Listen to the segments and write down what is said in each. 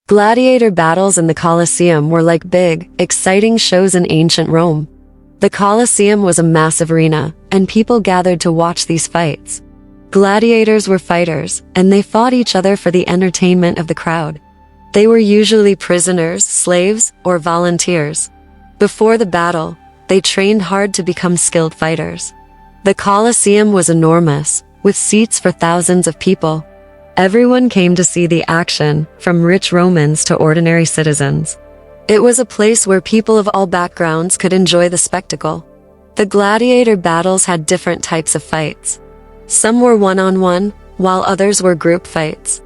Gladiator battles in the Colosseum were like big, exciting shows in ancient Rome. The Colosseum was a massive arena, and people gathered to watch these fights. Gladiators were fighters, and they fought each other for the entertainment of the crowd. They were usually prisoners, slaves, or volunteers. Before the battle, they trained hard to become skilled fighters. The Colosseum was enormous, with seats for thousands of people. Everyone came to see the action, from rich Romans to ordinary citizens. It was a place where people of all backgrounds could enjoy the spectacle. The gladiator battles had different types of fights. Some were one-on-one, while others were group fights.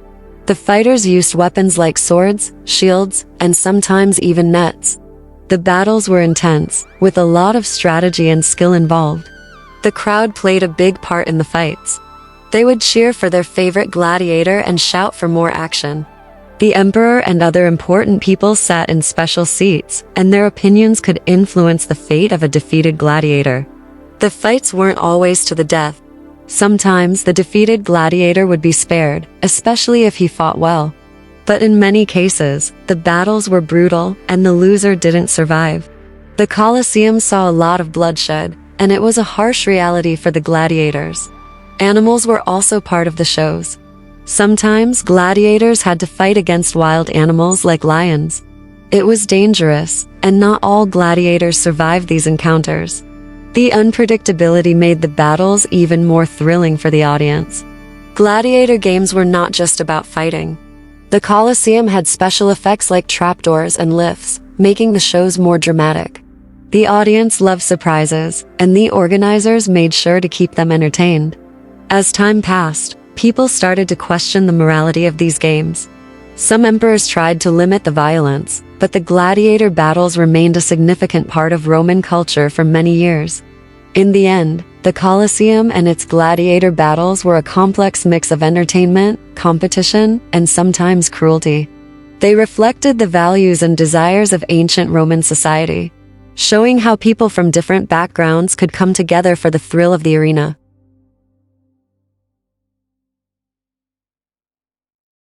The fighters used weapons like swords, shields, and sometimes even nets. The battles were intense, with a lot of strategy and skill involved. The crowd played a big part in the fights. They would cheer for their favorite gladiator and shout for more action. The emperor and other important people sat in special seats, and their opinions could influence the fate of a defeated gladiator. The fights weren't always to the death. Sometimes the defeated gladiator would be spared, especially if he fought well. But in many cases, the battles were brutal, and the loser didn't survive. The Colosseum saw a lot of bloodshed, and it was a harsh reality for the gladiators. Animals were also part of the shows. Sometimes gladiators had to fight against wild animals like lions. It was dangerous, and not all gladiators survived these encounters. The unpredictability made the battles even more thrilling for the audience. Gladiator games were not just about fighting. The Colosseum had special effects like trapdoors and lifts, making the shows more dramatic. The audience loved surprises, and the organizers made sure to keep them entertained. As time passed, people started to question the morality of these games. Some emperors tried to limit the violence, but the gladiator battles remained a significant part of Roman culture for many years. In the end, the Colosseum and its gladiator battles were a complex mix of entertainment, competition, and sometimes cruelty. They reflected the values and desires of ancient Roman society, showing how people from different backgrounds could come together for the thrill of the arena.